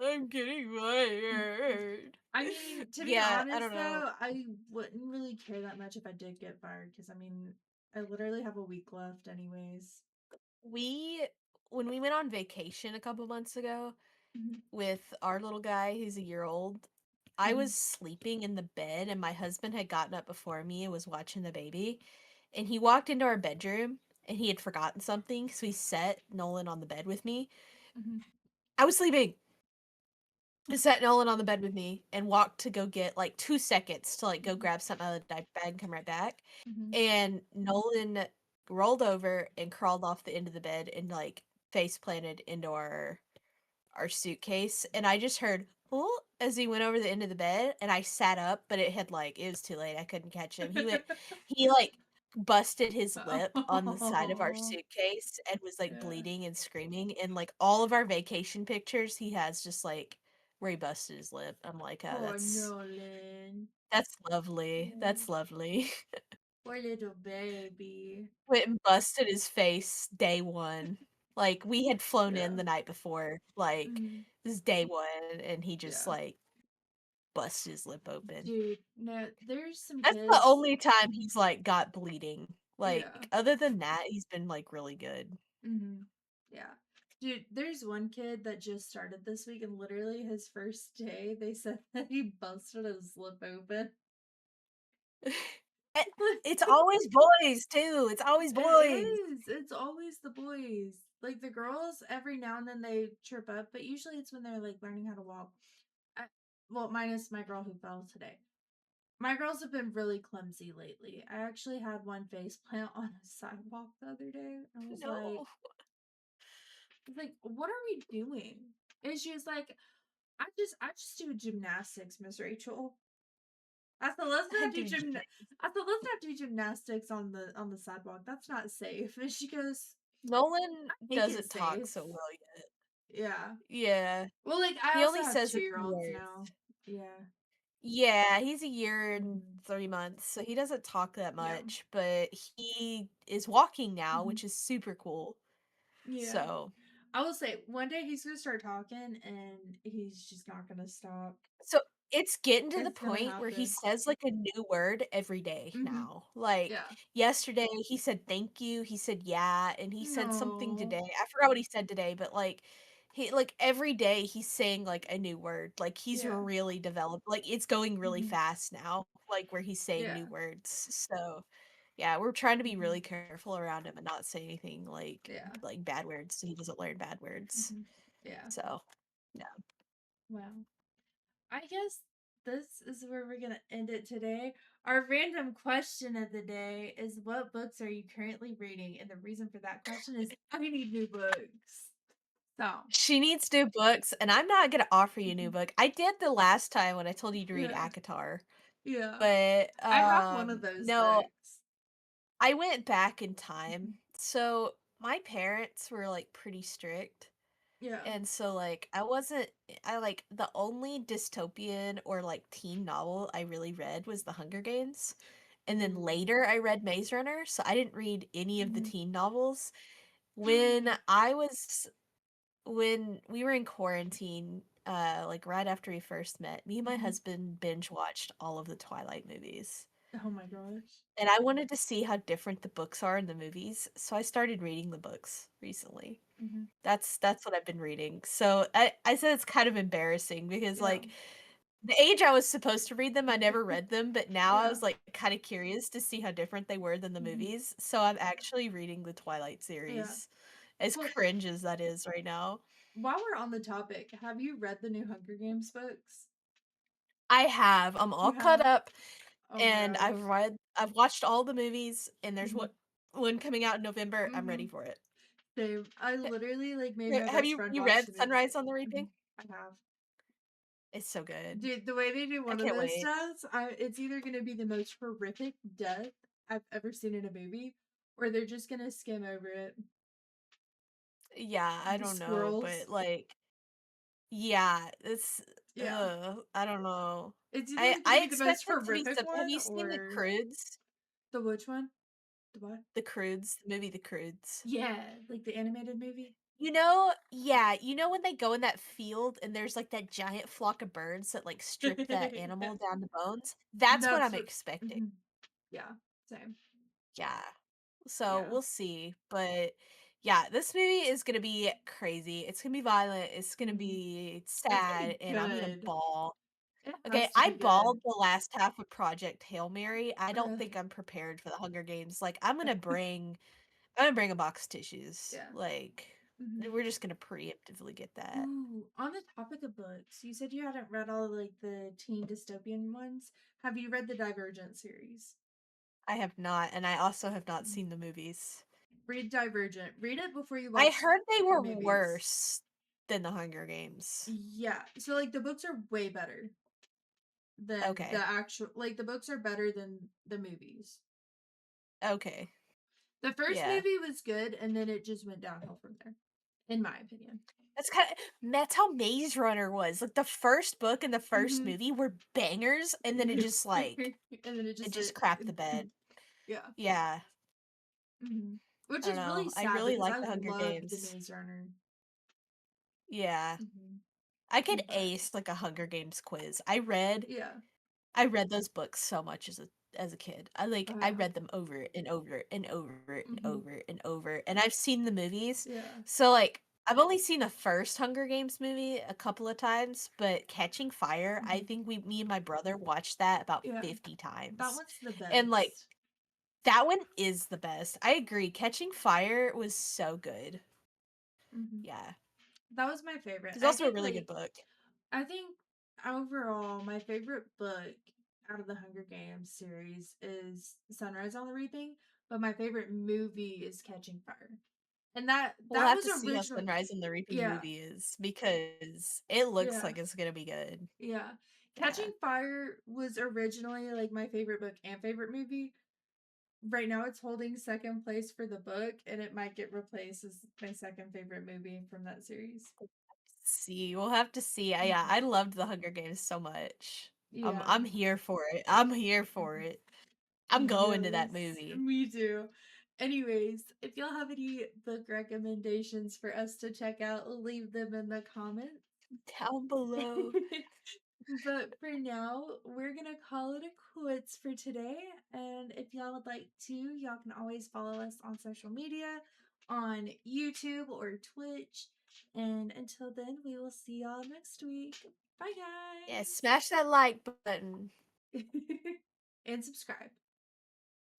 I'm getting fired.
I mean, to be
Yeah, I
honest
don't know.
though, I wouldn't really care that much if I did get fired because I mean, I literally have a week left anyways.
We when we went on vacation a couple months ago
Mhm.
with our little guy who's a year old, I was
Mhm.
sleeping in the bed and my husband had gotten up before me and was watching the baby. And he walked into our bedroom and he had forgotten something, so he set Nolan on the bed with me.
Mhm.
I was sleeping. I sat Nolan on the bed with me and walked to go get like 2 seconds to like go
Mhm.
grab something out of the diaper bag and come right back.
Mhm.
And Nolan rolled over and crawled off the end of the bed and like face planted into our suitcase. And I just heard oh as he went over the end of the bed and I sat up, but it was too late. I couldn't catch him. He like busted his lip on the side of our
Oh,
suitcase and was like
yeah.
bleeding and screaming. And like all of our vacation pictures, he has just like where he busted his lip. I'm like, "Oh,
Poor Nolan.
that's lovely.
Yeah.
That's lovely."
Poor little baby.
Went and busted his face day 1. Like, we had flown in
Yeah.
the night before, like,
Mhm.
this is day 1, and he just,
Yeah.
like, busted his lip open.
Dude, no, there's some
That's the
kids.
only time he's, like, got bleeding.
Yeah.
Like, other than that, he's been, like, really good.
Mhm. Yeah. Dude, there's one kid that just started this week, and literally his first day, they said that he busted his lip open.
Eh, it's always boys too, it's always boys.
It is. It's always the boys. Like the girls, every now and then they trip up, but usually it's when they're like learning how to walk. I, well, minus my girl who fell today. My girls have been really clumsy lately. I actually had one face plant on a sidewalk the other day.
No.
What are we doing? And she was like, I just do gymnastics, Miss Rachel. I said, let's
I
not do
do gymnastics.
I said, let's not do gymnastics on the sidewalk. That's not safe. And she goes,
Nolan
I make it
doesn't talk
safe.
so well yet.
Yeah.
Yeah,
Well, like I
he
also
only
have
says a
2 year
few
olds
words.
now. Yeah.
Yeah, he's a year and
Hmm.
3 months, so he doesn't talk that
Yeah.
much, but he is walking now,
Hmm.
which is super cool.
Yeah.
So
I will say one day he's gonna start talking and he's just not gonna stop.
so it's getting to the
It's gonna
point where he
happen.
says, like, a new word every day
Hmm.
now. Like,
Yeah.
yesterday, he said, "Thank you," he said, "Yeah," and he said something
No.
today. I forgot what he said today, but, like, every day he's saying, like, a new word. Like, he's
Yeah.
really developed like, it's going really
Hmm.
fast now, like, where he's saying
Yeah.
new words. So, yeah, we're trying to be
Hmm.
really careful around him and not say anything
Yeah.
like bad words so he doesn't learn bad words.
Hmm. Yeah.
So, yeah.
Well, I guess this is where we're gonna end it today. Our random question of the day is, what books are you currently reading? And the reason for that question is I need new books. So,
She needs new books, and I'm not gonna offer you a new
mhm.
book. I did the last time when I told you to read
Yeah.
ACOTAR,
Yeah.
but,
I have one of those
no,
books.
I went back in
Mhm.
time. So, my parents were, like, pretty strict,
Yeah.
and so, like, the only dystopian or, like, teen novel I really read was The Hunger Games, and then
Ooh.
later I read Maze Runner, so I didn't read any of the
Mhm.
teen novels. When
Dang.
I was When we were in quarantine, like, right after we first met, me and my
Mhm.
husband binge watched all of the Twilight movies,
Oh my gosh.
and I wanted to see how different the books are in the movies, so I started reading the books recently.
Mhm.
That's what I've been reading. So, I said it's kind of embarrassing because,
Yeah.
like, the age I was supposed to read them, I never read them, but now I
Yeah.
was, like, kinda curious to see how different they were than the
Mhm.
movies, so I'm actually reading the Twilight
Yeah.
series, as
Well,
cringe as that is right now.
while we're on the topic, have you read the new Hunger Games books?
I have, I'm all
You
caught
have?
up,
Oh my
and
gosh.
I've watched all the movies, and there's
Mhm.
one coming out in November, I'm ready
Mhm.
for it.
Same. I
Ha
literally like made my
have
best friend
you
watch
read
the movie.
Sunrise on the Reaping?
Mhm. I have.
It's so good.
Dude, the way they do
I
one of
can't
those
wait.
deaths, it's either gonna be the most horrific death I've ever seen in a movie, or they're just gonna skim over it.
Yeah, I
The
don't know,
squirrels.
but, like, yeah, it's
Yeah.
I don't know.
It's either gonna
I
be the
expect
most
it to be
horrific
have
one
you seen The
or
Croods?
the which one? The what?
The Croods, the movie The Croods.
Yeah, like the animated movie?
You know when they go in that field and there's, like, that giant flock of birds that, like, strip that
Yeah.
animal down to bones? That's what
That's
I'm
what
expecting.
mhm. Yeah, same.
Yeah. So,
Yeah.
we'll see, but, yeah, this movie is gonna be crazy, it's gonna be violent, it's gonna
Mhm.
be
It's gonna
sad,
be
and I'm gonna
good.
bawl.
It
Okay,
has to
I
be good.
bawled the last half of Project Hail Mary, I don't
Ugh,
think I'm prepared for the Hunger Games, like, I'm gonna bring a box of tissues,
yeah.
like,
Mhm.
we're just gonna preemptively get that.
Ooh, on the topic of books, you said you hadn't read all of, like, the teen dystopian ones. Have you read the Divergent series?
I have not, and I also have not
Mhm.
seen the movies.
Read Divergent. Read it before you
I
watch
heard they
the
were
movies.
worse than the Hunger Games.
Yeah. So, like, the books are way better than the
Okay,
actual like, the books are better than the movies.
okay,
The first
yeah.
movie was good, and then it just went downhill from there, in my opinion.
That's how Maze Runner was. Like, the first book and the first
Mhm.
movie were bangers, and then it just, like
And then it
it
just
just crapped the bed.
yeah.
Yeah.
Mhm. Which
I don't
is really
know. I
sad
really
because
like
I
The Hunger
loved The
Games.
Maze Runner.
Yeah.
Mhm.
I could
But
ace, like, a Hunger Games quiz.
yeah.
I read those books so much as a kid.
Oh,
I
yeah.
read them over and over and over and
Mhm.
over and over, and I've seen the movies.
Yeah.
So, like, I've only seen the first Hunger Games movie a couple of times, but Catching Fire, I
Mhm.
think me and my brother watched that about
Yeah.
50
That
times.
one's the
And, like,
best.
that one is the best. I agree. Catching Fire was so good.
Mhm.
Yeah.
That was my favorite.
It's
I
also a
think,
really good
like
book.
I think overall, my favorite book out of the Hunger Games series is Sunrise on the Reaping, but my favorite movie is Catching Fire. And
We'll
that
have
was
to see how
original.
Sunrise and the Reaping
Yeah.
movie is because it looks
Yeah.
like it's gonna be good.
Yeah.
Yeah.
Catching Fire was originally like my favorite book and favorite movie. Right now it's holding second place for the book and it might get replaced as my second favorite movie from that series.
See, we'll have to see. Yeah,
Mhm.
I loved The Hunger Games so much.
Yeah.
I'm here for it. I'm here for
Mhm.
it. I'm going to that
Yes,
movie.
me too. Anyways, if y'all have any book recommendations for us to check out, leave them in the comments.
Down below.
But for now, we're gonna call it a quits for today. And if y'all would like to, y'all can always follow us on social media, on YouTube or Twitch. And until then, we will see y'all next week. Bye,
Yeah,
guys.
smash that like button
And subscribe.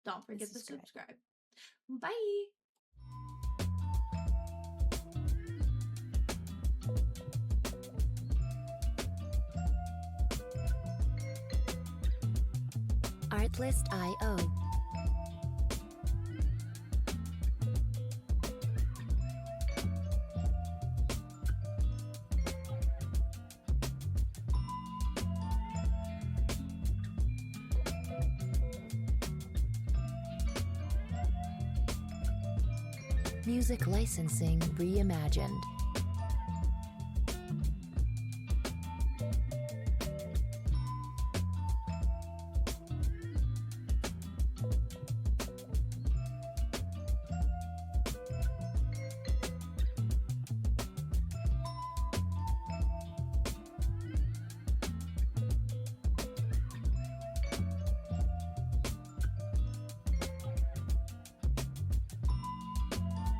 Don't
and
forget to
subscribe.
subscribe. Bye.
Artlist.io. Music licensing reimagined.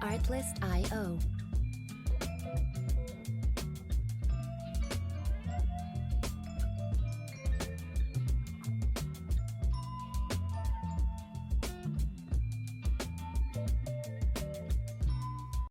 Artlist.io.